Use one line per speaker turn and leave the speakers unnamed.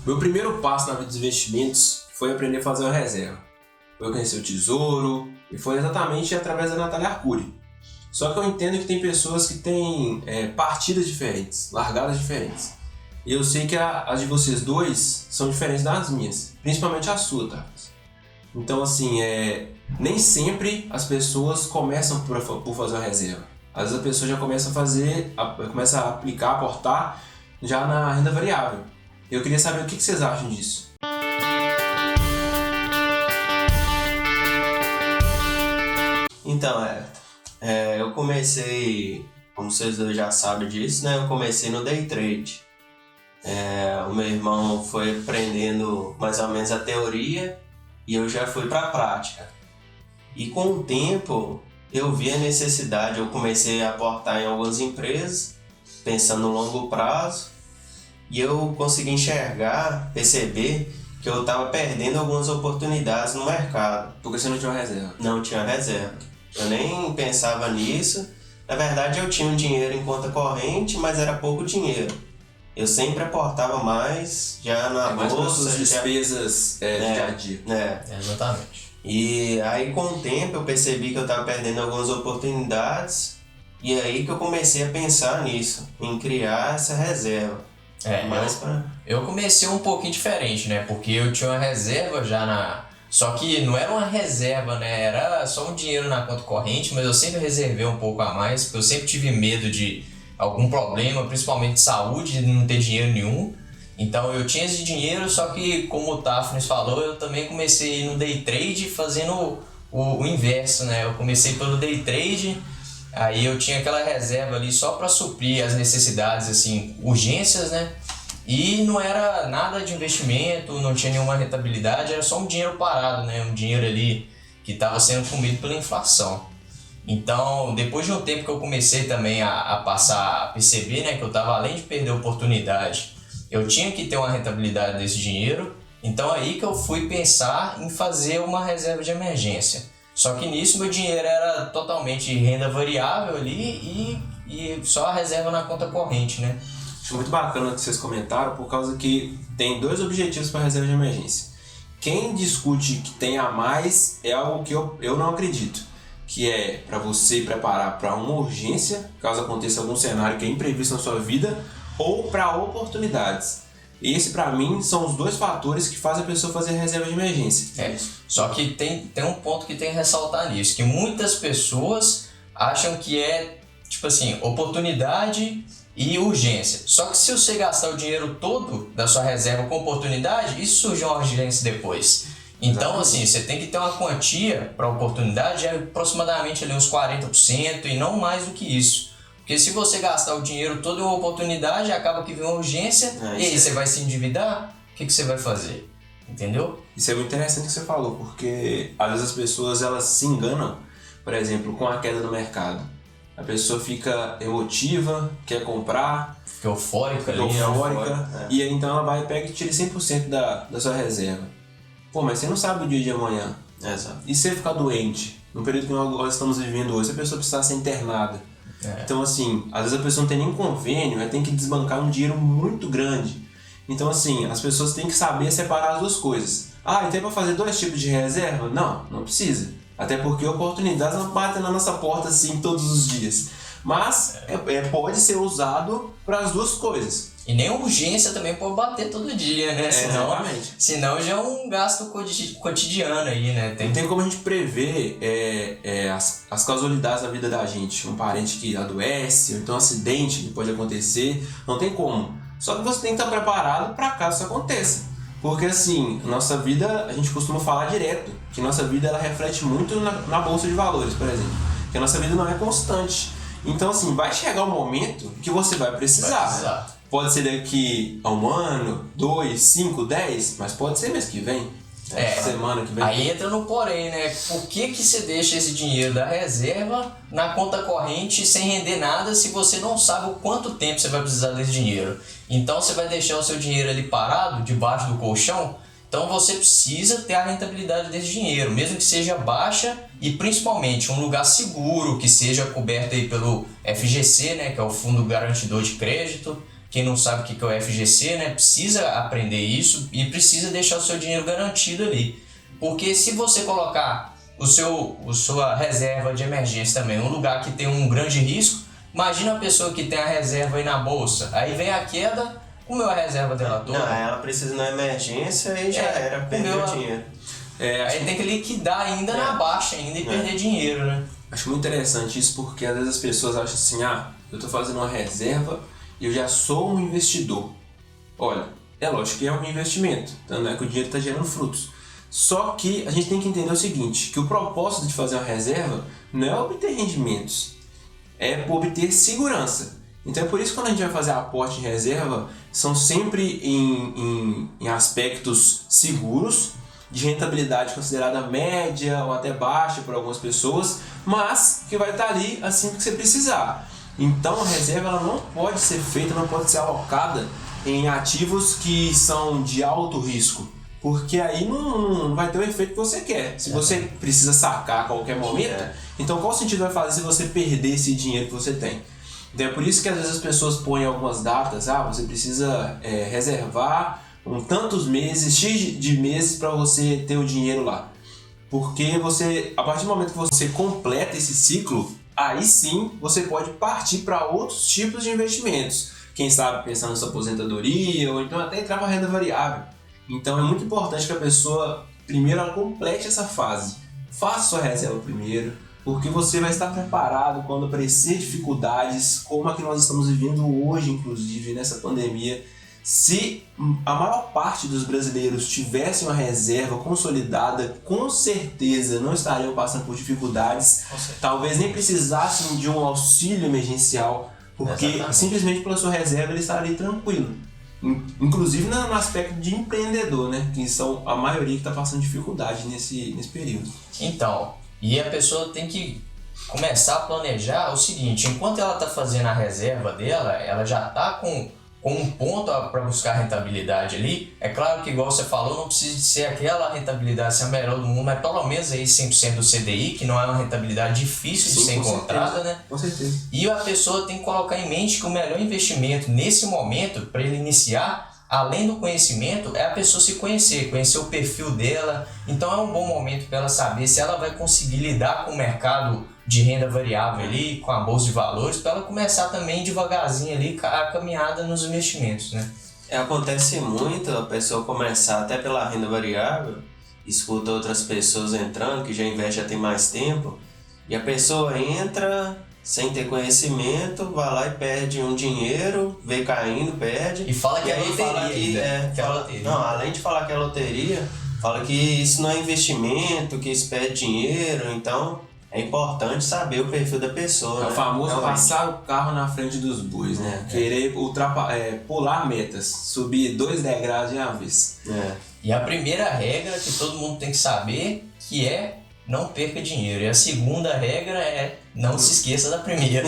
Meu primeiro passo na vida dos investimentos foi aprender a fazer uma reserva. Foi conhecer o Tesouro e foi exatamente através da Natália Arcuri. Só que eu entendo que tem pessoas que têm partidas diferentes, largadas diferentes. E eu sei que as de vocês dois são diferentes das minhas, principalmente a sua, tá? Então, assim, nem sempre as pessoas começam por fazer uma reserva. Às vezes a pessoa já começa a aplicar, aportar já na renda variável. Eu queria saber o que vocês acham disso.
Então, eu comecei, como vocês já sabem disso, né? Eu comecei no day trade. O meu irmão foi aprendendo mais ou menos a teoria e eu já fui para a prática. E com o tempo eu vi a necessidade, eu comecei a aportar em algumas empresas, pensando no longo prazo, e eu consegui perceber que eu estava perdendo algumas oportunidades no mercado.
Porque você não tinha uma reserva?
Não tinha reserva. Eu nem pensava nisso. Na verdade, eu tinha um dinheiro em conta corrente, mas era pouco dinheiro. Eu sempre aportava mais já na bolsa.
Mais suas despesas dia a dia.
Exatamente.
E aí, com o tempo, eu percebi que eu estava perdendo algumas oportunidades. E aí que eu comecei a pensar nisso, em criar essa reserva.
Eu comecei um pouquinho diferente, né? Porque eu tinha uma reserva já Só que não era uma reserva, né? Era só um dinheiro na conta corrente, mas eu sempre reservei um pouco a mais, porque eu sempre tive medo de algum problema, principalmente de saúde, de não ter dinheiro nenhum. Então eu tinha esse dinheiro, só que como o Tafnis falou, eu também comecei a ir no day trade fazendo o inverso, né? Eu comecei pelo day trade, aí eu tinha aquela reserva ali só para suprir as necessidades, assim, urgências, né? E não era nada de investimento, não tinha nenhuma rentabilidade, era só um dinheiro parado, né? Um dinheiro ali que estava sendo comido pela inflação. Então, depois de um tempo que eu comecei também a perceber, né, que eu estava, além de perder a oportunidade, eu tinha que ter uma rentabilidade desse dinheiro. Então, aí que eu fui pensar em fazer uma reserva de emergência. Só que nisso meu dinheiro era totalmente renda variável ali e só a reserva na conta corrente, né?
Acho muito bacana o que vocês comentaram, por causa que tem dois objetivos para a reserva de emergência. Quem discute que tem a mais é algo que eu não acredito, que é para você preparar para uma urgência, caso aconteça algum cenário que é imprevisto na sua vida, ou para oportunidades. Esse, para mim, são os dois fatores que fazem a pessoa fazer reserva de emergência.
Só que tem um ponto que tem que ressaltar nisso, que muitas pessoas acham que é, tipo assim, oportunidade e urgência. Só que se você gastar o dinheiro todo da sua reserva com oportunidade, isso surge uma urgência depois. Então, assim, você tem que ter uma quantia para oportunidade de aproximadamente ali uns 40% e não mais do que isso. Porque se você gastar o dinheiro todo em uma oportunidade, acaba que vem uma urgência e aí você vai se endividar, o que você vai fazer? Entendeu?
Isso é muito interessante que você falou, porque às vezes as pessoas elas se enganam, por exemplo, com a queda do mercado. A pessoa fica emotiva, quer comprar,
fica eufórica,
e aí então ela pega e tira 100% da sua reserva. Pô, mas você não sabe o dia de amanhã.
Exato.
E se você ficar doente, no período que nós estamos vivendo hoje, se a pessoa precisar ser internada. Então, assim, às vezes a pessoa não tem nem convênio, tem que desbancar um dinheiro muito grande. Então, assim, as pessoas têm que saber separar as duas coisas. E tem para fazer dois tipos de reserva? Não precisa. Até porque oportunidades não batem na nossa porta assim todos os dias. Mas pode ser usado para as duas coisas.
E nem urgência também pode bater todo dia, né? Senão já é um gasto cotidiano aí, né?
Não tem como a gente prever as causalidades da vida da gente. Um parente que adoece, ou então um acidente que pode acontecer. Não tem como. Só que você tem que estar preparado para caso isso aconteça. Porque assim, nossa vida, a gente costuma falar direto, que nossa vida ela reflete muito na bolsa de valores, por exemplo. Que a nossa vida não é constante. Então assim, vai chegar um momento que você vai precisar. Pode ser daqui a um ano, 2, 5, 10, mas pode ser mês que vem. Semana que vem.
Aí entra no porém, né? Por que você deixa esse dinheiro da reserva na conta corrente sem render nada se você não sabe o quanto tempo você vai precisar desse dinheiro? Então você vai deixar o seu dinheiro ali parado, debaixo do colchão? Então você precisa ter a rentabilidade desse dinheiro, mesmo que seja baixa e principalmente um lugar seguro, que seja coberto aí pelo FGC, né? Que é o Fundo Garantidor de Crédito, quem não sabe o que é o FGC, né, precisa aprender isso e precisa deixar o seu dinheiro garantido ali. Porque se você colocar sua reserva de emergência também num lugar que tem um grande risco, imagina a pessoa que tem a reserva aí na bolsa, aí vem a queda, comeu a reserva dela toda.
Não, ela precisa na emergência e já era, perdeu o dinheiro.
Aí tem que liquidar ainda na baixa ainda e perder dinheiro, né?
Acho muito interessante isso porque às vezes as pessoas acham assim, eu tô fazendo uma reserva e eu já sou um investidor. Olha, é lógico que é um investimento, tanto é que o dinheiro está gerando frutos. Só que a gente tem que entender o seguinte, que o propósito de fazer uma reserva não é obter rendimentos, é obter segurança. Então é por isso que quando a gente vai fazer aporte em reserva, são sempre em aspectos seguros, de rentabilidade considerada média ou até baixa por algumas pessoas, mas que vai estar ali assim que você precisar. Então a reserva ela não pode ser feita, não pode ser alocada em ativos que são de alto risco, porque aí não vai ter o efeito que você quer. Se você precisa sacar a qualquer momento, então qual sentido vai fazer se você perder esse dinheiro que você tem? Então é por isso que às vezes as pessoas põem algumas datas, você precisa reservar tantos meses, X de meses para você ter o dinheiro lá. Porque a partir do momento que você completa esse ciclo, aí sim você pode partir para outros tipos de investimentos. Quem sabe pensar na sua aposentadoria ou então até entrar para renda variável. Então é muito importante que a pessoa primeiro ela complete essa fase. Faça sua reserva primeiro, porque você vai estar preparado quando aparecer dificuldades, como a que nós estamos vivendo hoje, inclusive nessa pandemia. Se a maior parte dos brasileiros tivessem uma reserva consolidada, com certeza não estariam passando por dificuldades, talvez nem precisassem de um auxílio emergencial, porque simplesmente pela sua reserva ele estaria tranquilo. Inclusive no aspecto de empreendedor, né? Que são a maioria que está passando dificuldade nesse período.
Então, e a pessoa tem que começar a planejar o seguinte, enquanto ela está fazendo a reserva dela, ela já está com um ponto para buscar rentabilidade ali. É claro que, igual você falou, não precisa de ser aquela rentabilidade ser a melhor do mundo, mas pelo menos aí 100% do CDI, que não é uma rentabilidade difícil de ser encontrada, né?
Com certeza.
E a pessoa tem que colocar em mente que o melhor investimento nesse momento, para ele iniciar, além do conhecimento, é a pessoa se conhecer o perfil dela. Então é um bom momento para ela saber se ela vai conseguir lidar com o mercado de renda variável ali, com a bolsa de valores, para ela começar também devagarzinho ali a caminhada nos investimentos, né?
Acontece muito a pessoa começar até pela renda variável, escuta outras pessoas entrando que já investe já tem mais tempo, e a pessoa entra sem ter conhecimento, vai lá e perde um dinheiro, vem caindo, perde.
E fala que é
loteria. Não, além de falar que é loteria, fala que isso não é investimento, que isso perde dinheiro, então é importante saber o perfil da pessoa.
É o famoso passar o carro na frente dos bois, né? Querer pular metas, subir 2 degraus de uma vez.
E a primeira regra que todo mundo tem que saber que é não perca dinheiro. E a segunda regra é não se esqueça da primeira.